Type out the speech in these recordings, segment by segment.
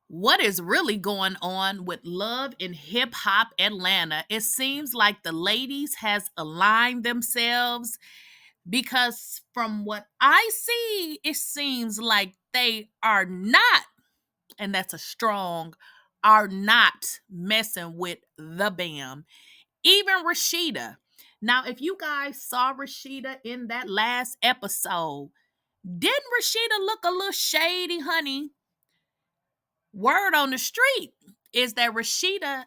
What is really going on with Love and Hip Hop Atlanta? It seems like the ladies has aligned themselves because from what I see, it seems like they are not, and that's a strong, are not messing with the Bam. Even Rashida. Now, if you guys saw Rashida in that last episode, didn't Rashida look a little shady, honey? Word on the street is that Rashida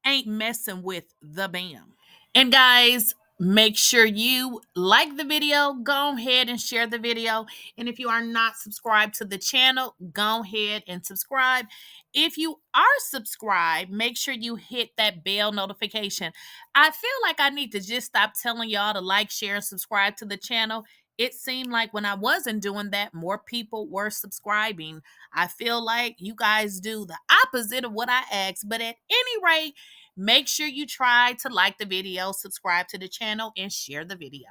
ain't messing with the Bam. And guys, make sure you like the video, go ahead and share the video. And if you are not subscribed to the channel, go ahead and subscribe. If you are subscribed, make sure you hit that bell notification. I feel like I need to just stop telling y'all to like, share, and subscribe to the channel. It seemed like when I wasn't doing that, more people were subscribing. I feel like you guys do the opposite of what I asked. But at any rate, make sure you try to like the video, subscribe to the channel, and share the video.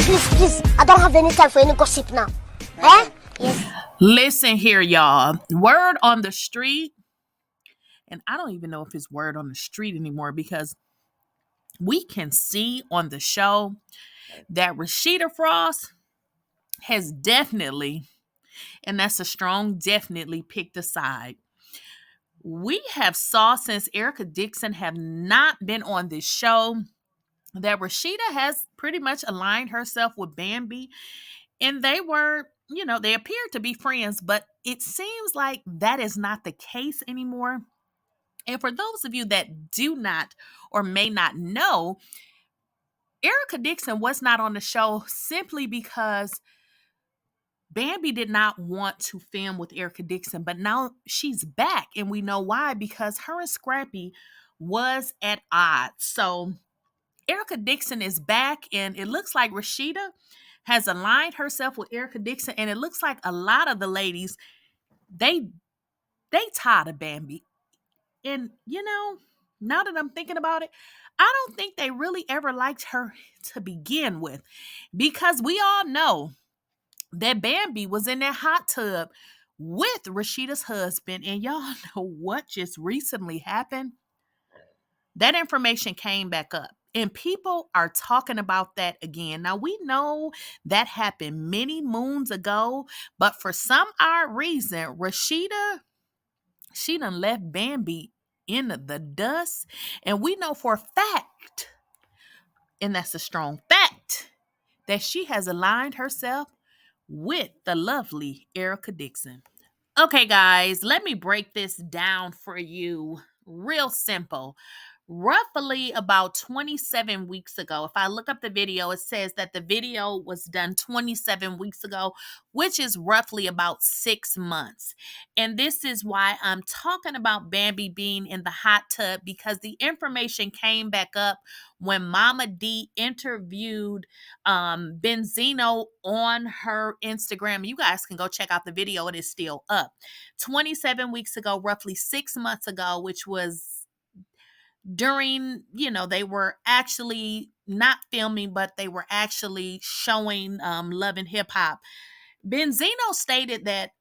Please, I don't have any time for any gossip now. Eh? Yes. Listen here, y'all. Word on the street, and I don't even know if it's word on the street anymore because we can see on the show that Rasheeda Frost has definitely, and that's a strong definitely, picked a side. We have saw since Ericadixon have not been on this show that Rashida has pretty much aligned herself with Bambi, and they were, they appeared to be friends, but it seems like that is not the case anymore. And for those of you that do not or may not know, Ericadixon was not on the show simply because Bambi did not want to film with Ericadixon, but now she's back, and we know why, because her and Scrappy was at odds. So Ericadixon is back, and it looks like Rashida has aligned herself with Ericadixon, and it looks like a lot of the ladies, they tired of Bambi. And now that I'm thinking about it, I don't think they really ever liked her to begin with, because we all know that Bambi was in that hot tub with Rashida's husband, and y'all know what just recently happened? That information came back up, and people are talking about that again. Now, we know that happened many moons ago, but for some odd reason, Rashida, she done left Bambi in the dust, and we know for a fact, and that's a strong fact, that she has aligned herself with the lovely Ericadixon. Okay, guys, let me break this down for you real simple. Roughly about 27 weeks ago, if I look up the video, it says that the video was done 27 weeks ago, which is roughly about 6 months. And this is why I'm talking about Bambi being in the hot tub, because the information came back up when mommadee interviewed Benzino on her Instagram. You guys can go check out the video. It is still up. 27 weeks ago, roughly 6 months ago, which was during, they were actually not filming, but they were actually showing Love and Hip Hop. Benzino stated that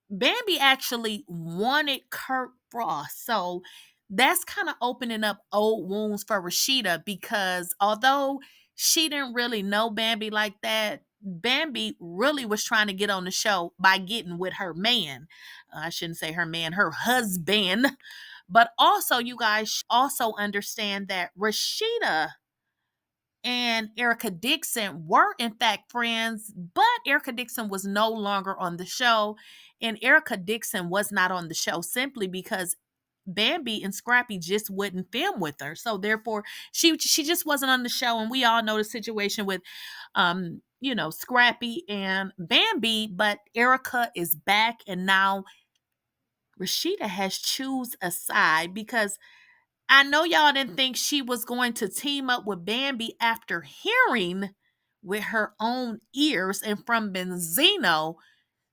Bambi actually wanted Kirk Frost. So that's kind of opening up old wounds for Rashida, because although she didn't really know Bambi like that, Bambi really was trying to get on the show by getting with her man. I shouldn't say her man, her husband. But also, you guys also understand that Rashida and Ericadixon were in fact friends, but Ericadixon was no longer on the show, and Ericadixon was not on the show simply because Bambi and Scrappy just wouldn't film with her. So therefore, she just wasn't on the show, and we all know the situation with Scrappy and Bambi, but Erica is back, and now Rashida has choose a side, because I know y'all didn't think she was going to team up with Bambi after hearing with her own ears and from Benzino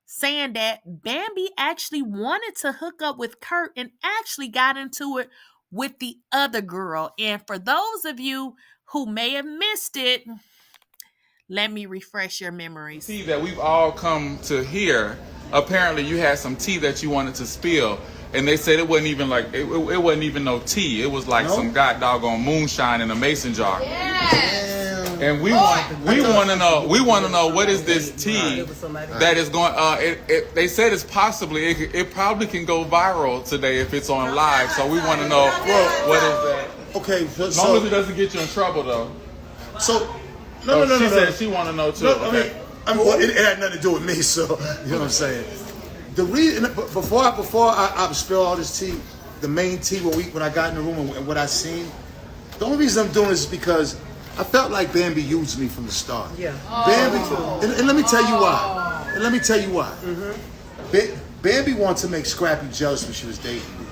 saying that Bambi actually wanted to hook up with Kirk and actually got into it with the other girl. And for those of you who may have missed it, let me refresh your memories. Tea that we've all come to hear. Apparently, you had some tea that you wanted to spill, and they said it wasn't even like it wasn't even no tea. It was like some god doggone moonshine in a mason jar. Yes. And we want to know what is this tea that is going. They said it's possibly it probably can go viral today if it's on live. So we want to know what is that. Okay, so as long as it doesn't get you in trouble though. So. No. She said she want to know too. No, well, it had nothing to do with me, so you know what I'm saying. The reason before I spill all this tea, the main tea when I got in the room and what I seen, the only reason I'm doing this is because I felt like Bambi used me from the start. Yeah. Bambi, and let me tell you why. Mm-hmm. Bambi wanted to make Scrappy jealous when she was dating me,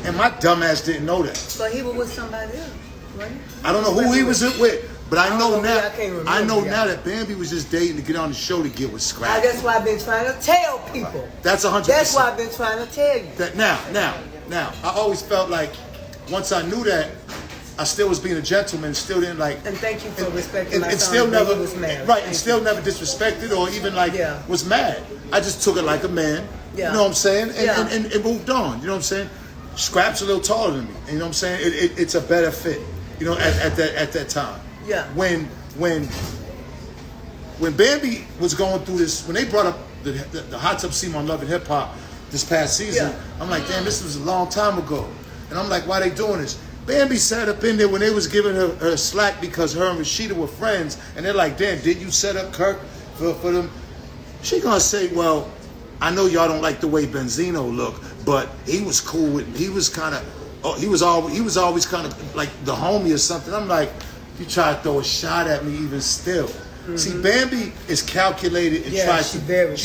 and my dumbass didn't know that. But he was with somebody else, right? I don't know who he was with. But I know now that Bambi was just dating to get on the show to get with Scrappy. That's why I've been trying to tell people. That's 100%. That's why I've been trying to tell you. That now, I always felt like once I knew that, I still was being a gentleman, still didn't like. And thank you for respecting my and son. Still never was mad. Right, and still never disrespected or even like was mad. I just took it like a man. Yeah. You know what I'm saying? And moved on. You know what I'm saying? Scrap's a little taller than me. You know what I'm saying? It's a better fit. You know, at that time. Yeah. When Bambi was going through this, when they brought up the hot tub scene on Love and Hip Hop this past season, I'm like, damn, this was a long time ago. And I'm like, why they doing this? Bambi sat up in there when they was giving her slack because her and Rashida were friends, and they're like, damn, did you set up Kirk for them? She gonna say, well, I know y'all don't like the way Benzino looked, but he was cool with, he was always kind of like the homie or something. I'm like, you try to throw a shot at me even still. Mm-hmm. See, Bambi is calculated and tries to throw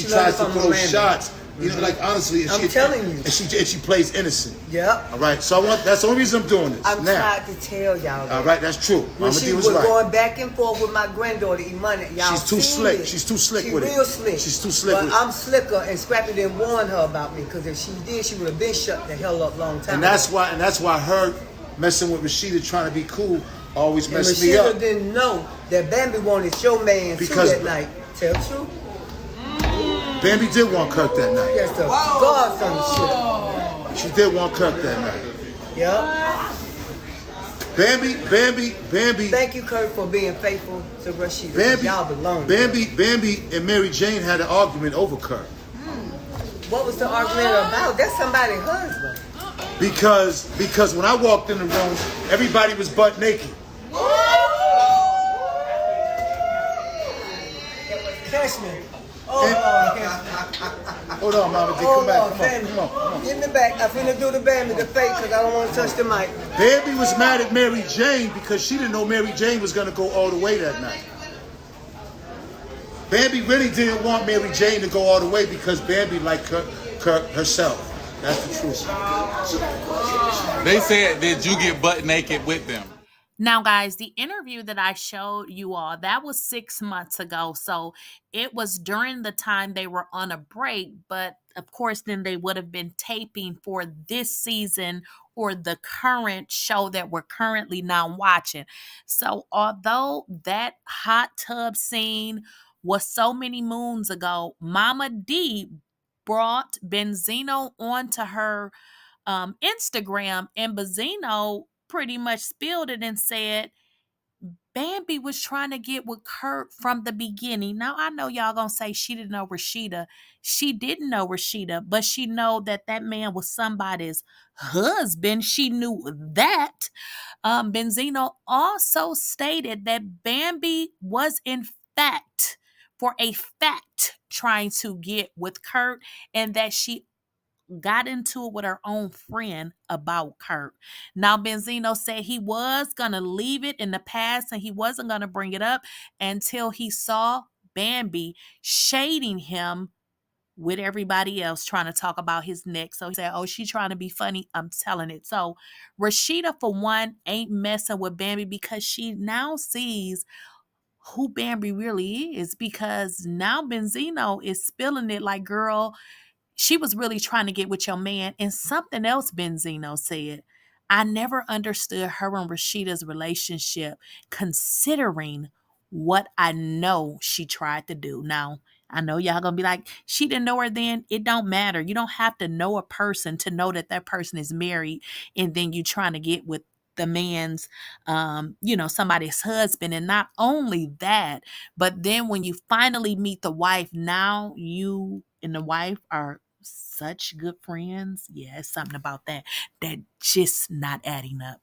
shots. You know, like honestly, I'm telling you, and she plays innocent. Yep. All right, so that's the only reason I'm doing this. I'm trying to tell y'all. All right, that's true. She was going back and forth with my granddaughter Imani. Y'all, she's too slick. She's too slick with it. She's real slick. She's too slick. But I'm slicker, and Scrappy didn't warn her about me because if she did, she would have been shut the hell up long time. And that's why her messing with Rashida trying to be cool always messed me up. Rashida didn't know that Bambi wanted your man because too that night. Tell the truth. Bambi did want Kirk that night. Yes, the God shit. She did want Kirk that night. Yep. Bambi. Thank you, Kirk, for being faithful to Rashida. Y'all belong. Bambi and Mary Jane had an argument over Kirk. What was the argument about? That's somebody's husband. Because when I walked in the room, everybody was butt naked. Catch me. Hold on, Mama D. Come back. Come on. Get in the back. I'm finna do the Bambi, the fake, because I don't want to touch the mic. Bambi was mad at Mary Jane because she didn't know Mary Jane was going to go all the way that night. Bambi really didn't want Mary Jane to go all the way because Bambi liked Kirk herself. That's the truth. They said, did you get butt naked with them? Now, guys, the interview that I showed you all, that was 6 months ago. So it was during the time they were on a break. But of course, then they would have been taping for this season or the current show that we're currently now watching. So although that hot tub scene was so many moons ago, mommadee brought Benzino onto her Instagram, and Benzino pretty much spilled it and said Bambi was trying to get with Kirk from the beginning. Now, I know y'all gonna say she didn't know Rashida. She didn't know Rashida, but she know that man was somebody's husband. She knew that. Benzino also stated that Bambi was in fact, for a fact, trying to get with Kirk, and that she got into it with her own friend about Kirk. Now, Benzino said he was going to leave it in the past and he wasn't going to bring it up until he saw Bambi shading him with everybody else trying to talk about his neck. So he said, oh, she's trying to be funny. I'm telling it. So Rashida, for one, ain't messing with Bambi because she now sees who Bambi really is, because now Benzino is spilling it like, girl, she was really trying to get with your man. And something else Benzino said, I never understood her and Rashida's relationship, considering what I know she tried to do. Now, I know y'all gonna be like, she didn't know her then. It don't matter. You don't have to know a person to know that that person is married, and then you trying to get with the man's, somebody's husband. And not only that, but then when you finally meet the wife, now you and the wife are such good friends. Yeah, it's something about that just not adding up.